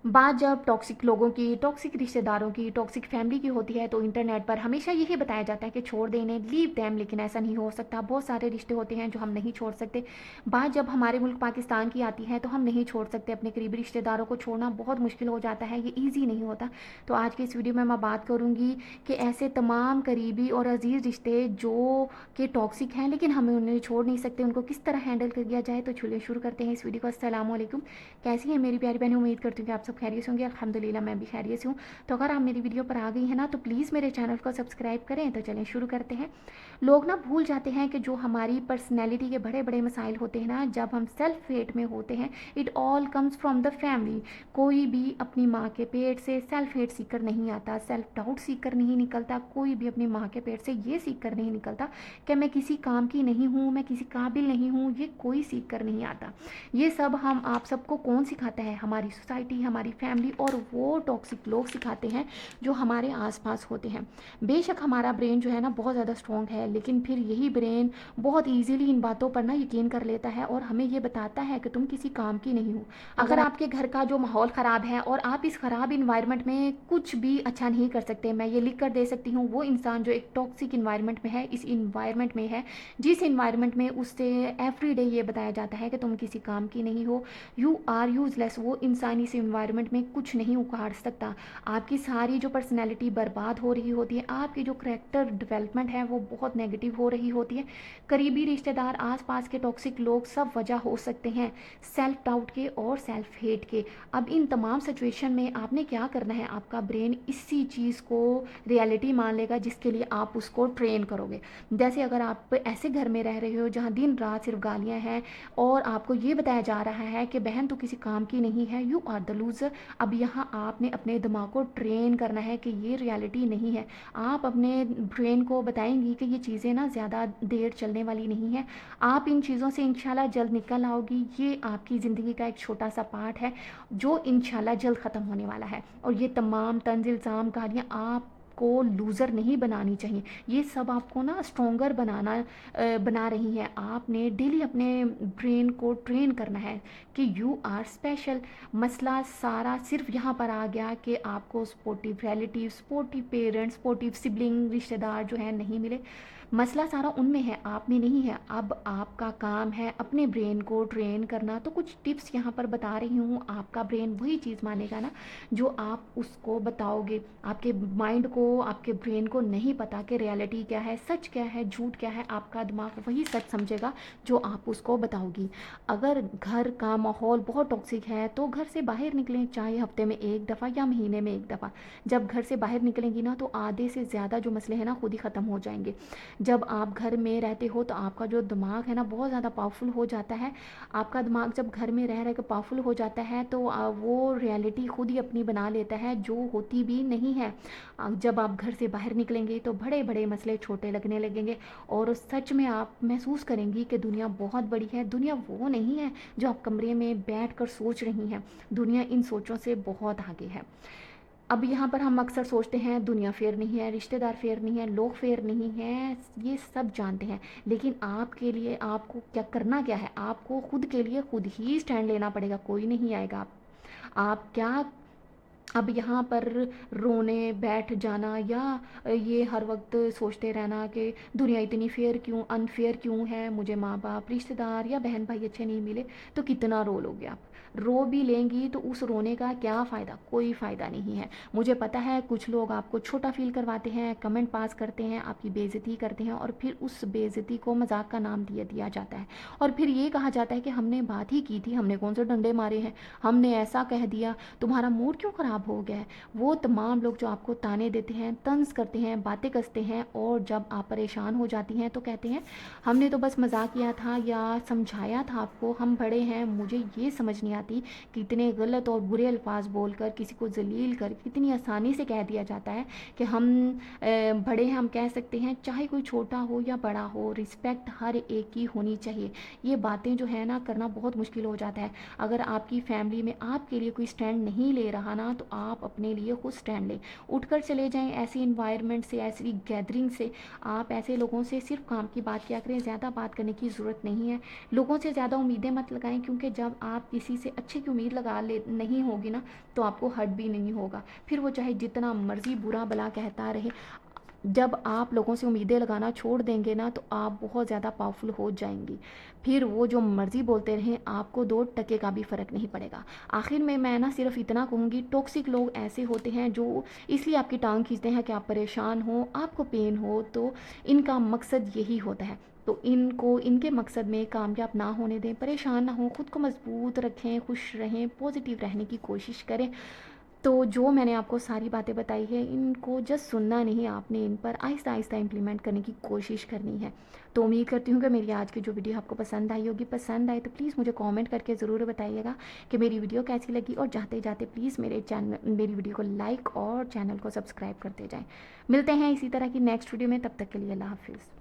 बात जब टॉक्सिक लोगों की, टॉक्सिक रिश्तेदारों की, टॉक्सिक फैमिली की होती है तो इंटरनेट पर हमेशा यही बताया जाता है कि छोड़ देने, लीव देम, लेकिन ऐसा नहीं हो सकता। बहुत सारे रिश्ते होते हैं जो हम नहीं छोड़ सकते। बात जब हमारे मुल्क पाकिस्तान की आती है तो हम नहीं छोड़ सकते। अपने करीबी रिश्तेदारों को छोड़ना बहुत मुश्किल हो जाता है, ये ईजी नहीं होता। तो आज की इस वीडियो में मैं बात करूँगी कि ऐसे तमाम करीबी और अजीज़ रिश्ते जो कि टॉक्सिक हैं लेकिन हमें उन्हें छोड़ नहीं सकते, उनको किस तरह हैंडल कर किया जाए। तो चलिए शुरू करते हैं इस वीडियो को। अस्सलाम वालेकुम, कैसी हैं मेरी प्यारी बहन? उम्मीद करती हूँ कि आप सब खैरियत होंगे। अल्हम्दुलिल्लाह मैं भी खैरियत से हूँ। तो अगर आप मेरी वीडियो पर आ गई हैं ना तो प्लीज़ मेरे चैनल को सब्सक्राइब करें। तो चलें शुरू करते हैं। लोग ना भूल जाते हैं कि जो हमारी पर्सनैलिटी के बड़े बड़े मसाइल होते हैं ना, जब हम सेल्फ हेट में होते हैं, it all comes from the family. कोई भी अपनी माँ के पेट से सेल्फ हेट सीख कर नहीं आता, सेल्फ डाउट सीख कर नहीं निकलता। कोई भी अपनी माँ के पेट से ये सीख कर नहीं निकलता कि मैं किसी काम की नहीं हूँ, मैं किसी काबिल नहीं हूँ। ये कोई सीख कर नहीं आता। ये सब हम आप सबको कौन सिखाता है? हमारी सोसाइटी, हमारी फैमिली और वो टॉक्सिक लोग सिखाते हैं जो हमारे आसपास होते हैं। बेशक हमारा ब्रेन जो है ना बहुत ज़्यादा स्ट्रॉन्ग है, लेकिन फिर यही ब्रेन बहुत ईजिली इन बातों पर ना यकीन कर लेता है और हमें ये बताता है कि तुम किसी काम की नहीं हो। अगर आपके घर का जो माहौल ख़राब है और आप इस ख़राब इन्वायरमेंट में कुछ भी अच्छा नहीं कर सकते, मैं ये लिख कर दे सकती हूँ, वो इंसान जो एक टॉक्सिक इन्वायरमेंट में है, इस इन्वायरमेंट में है, जिस इन्वायरमेंट में उससे एवरी डे ये बताया जाता है कि तुम किसी काम की नहीं हो, यू आर यूजलेस, वो इंसान इस इन्वायरमेंट में कुछ नहीं उखाड़ सकता। आपकी सारी जो पर्सनैलिटी बर्बाद हो रही होती है, आपकी जो करेक्टर डेवलपमेंट है वो बहुत नेगेटिव हो रही होती है। करीबी रिश्तेदार, आसपास के टॉक्सिक लोग सब वजह हो सकते हैं सेल्फ डाउट के और सेल्फ हेट के। अब इन तमाम सिचुएशन में आपने क्या करना है, आपका ब्रेन इसी चीज़ को रियलिटी मान लेगा जिसके लिए आप उसको ट्रेन करोगे। जैसे अगर आप ऐसे घर में रह रहे हो जहाँ दिन रात सिर्फ गालियाँ हैं और आपको ये बताया जा रहा है कि बहन तो किसी काम की नहीं है, यू आर द लूज़र। अब यहाँ आपने अपने दिमाग को ट्रेन करना है कि ये रियलिटी नहीं है। आप अपने ब्रेन को बताएंगी कि ये चीज़ें ना ज़्यादा देर चलने वाली नहीं है, आप इन चीज़ों से इंशाल्लाह जल्द निकल आओगी। ये आपकी ज़िंदगी का एक छोटा सा पार्ट है जो इंशाल्लाह जल्द ख़त्म होने वाला है। और ये तमाम तंज इल्ज़ाम गालियाँ आप को लूज़र नहीं बनानी चाहिए, ये सब आपको ना स्ट्रोंगर बना रही हैं। आपने डेली अपने ब्रेन को ट्रेन करना है कि यू आर स्पेशल। मसला सारा सिर्फ यहाँ पर आ गया कि आपको supportive relative, supportive parents, supportive sibling, रिश्तेदार जो है नहीं मिले। मसला सारा उनमें है, आप में नहीं है। अब आपका काम है अपने ब्रेन को ट्रेन करना। तो कुछ टिप्स यहाँ पर बता रही हूँ, आपका ब्रेन वही चीज़ मानेगा ना जो आप उसको बताओगे। आपके माइंड को, आपके ब्रेन को नहीं पता कि रियलिटी क्या है, सच क्या है, झूठ क्या है। आपका दिमाग वही सच समझेगा जो आप उसको बताओगी। अगर घर का माहौल बहुत टॉक्सिक है तो घर से बाहर निकलें, चाहे हफ्ते में एक दफ़ा या महीने में एक दफ़ा। जब घर से बाहर निकलेंगी ना तो आधे से ज़्यादा जो मसले हैं ना खुद ही ख़त्म हो जाएंगे। जब आप घर में रहते हो तो आपका जो दिमाग है ना बहुत ज़्यादा पावरफुल हो जाता है। आपका दिमाग जब घर में रह के पावरफुल हो जाता है तो वो रियलिटी खुद ही अपनी बना लेता है जो होती भी नहीं है। जब आप घर से बाहर निकलेंगे तो बड़े बड़े मसले छोटे लगने लगेंगे और सच में आप महसूस करेंगी कि दुनिया बहुत बड़ी है। दुनिया वो नहीं है जो आप कमरे में बैठ कर सोच रही हैं, दुनिया इन सोचों से बहुत आगे है। अब यहाँ पर हम अक्सर सोचते हैं दुनिया फेयर नहीं है, रिश्तेदार फेयर नहीं है, लोग फेयर नहीं हैं, ये सब जानते हैं। लेकिन आपके लिए आपको क्या करना क्या है, आपको खुद के लिए खुद ही स्टैंड लेना पड़ेगा, कोई नहीं आएगा। आप क्या अब यहाँ पर रोने बैठ जाना या ये हर वक्त सोचते रहना कि दुनिया इतनी फेयर क्यों, अनफेयर क्यों है, मुझे माँ बाप, रिश्तेदार या बहन भाई अच्छे नहीं मिले, तो कितना रो लोगे आप? रो भी लेंगी तो उस रोने का क्या फ़ायदा? कोई फ़ायदा नहीं है। मुझे पता है कुछ लोग आपको छोटा फील करवाते हैं, कमेंट पास करते हैं, आपकी बेइज्जती करते हैं और फिर उस बेइज्जती को मजाक का नाम दिया जाता है और फिर ये कहा जाता है कि हमने बात ही की थी, हमने कौन से डंडे मारे हैं, हमने ऐसा कह दिया, तुम्हारा मूड क्यों ख़राब हो गया है। वो तमाम लोग जो आपको ताने देते हैं, तंज करते हैं, बातें कसते हैं और जब आप परेशान हो जाती हैं तो कहते हैं हमने तो बस मजाक किया था या समझाया था आपको, हम बड़े हैं। मुझे ये समझ नहीं आती कि इतने गलत और बुरे अल्फाज बोलकर किसी को जलील कर कितनी आसानी से कह दिया जाता है कि हम बड़े हैं, हम कह सकते हैं, चाहे कोई छोटा हो या बड़ा हो, रिस्पेक्ट हर एक की होनी चाहिए। ये बातें जो है ना करना बहुत मुश्किल हो जाता है। अगर आपकी फैमिली में आपके लिए कोई स्टैंड नहीं ले रहा ना तो आप अपने लिए खुद स्टैंड लें, उठकर चले जाएं ऐसी इन्वायरमेंट से, ऐसी गैदरिंग से। आप ऐसे लोगों से सिर्फ काम की बात किया करें, ज़्यादा बात करने की ज़रूरत नहीं है। लोगों से ज़्यादा उम्मीदें मत लगाएं क्योंकि जब आप किसी से अच्छे की उम्मीद लगा ले नहीं होगी ना, तो आपको हर्ट भी नहीं होगा। फिर वो चाहे जितना मर्ज़ी बुरा भला कहता रहे, जब आप लोगों से उम्मीदें लगाना छोड़ देंगे ना, तो आप बहुत ज़्यादा पावरफुल हो जाएंगी। फिर वो जो मर्ज़ी बोलते रहें, आपको 2 टके का भी फ़र्क नहीं पड़ेगा। आखिर में मैं ना सिर्फ इतना कहूँगी, टॉक्सिक लोग ऐसे होते हैं जो इसलिए आपकी टांग खींचते हैं कि आप परेशान हो, आपको पेन हो, तो इनका मकसद यही होता है। तो इनको इनके मकसद में कामयाब ना होने दें, परेशान ना हो, ख़ुद को मजबूत रखें, खुश रहें, पॉजिटिव रहने की कोशिश करें। तो जो मैंने आपको सारी बातें बताई है, इनको जस्ट सुनना नहीं, आपने इन पर आहिस्ता आहिस्ता इम्प्लीमेंट करने की कोशिश करनी है। तो उम्मीद करती हूँ कि मेरी आज की जो वीडियो आपको पसंद आई होगी। पसंद आए तो प्लीज़ मुझे कमेंट करके ज़रूर बताइएगा कि मेरी वीडियो कैसी लगी, और जाते जाते प्लीज़ मेरी वीडियो को लाइक और चैनल को सब्सक्राइब करते जाएँ। मिलते हैं इसी तरह की नेक्स्ट वीडियो में, तब तक के लिए अल्लाह हाफिज़।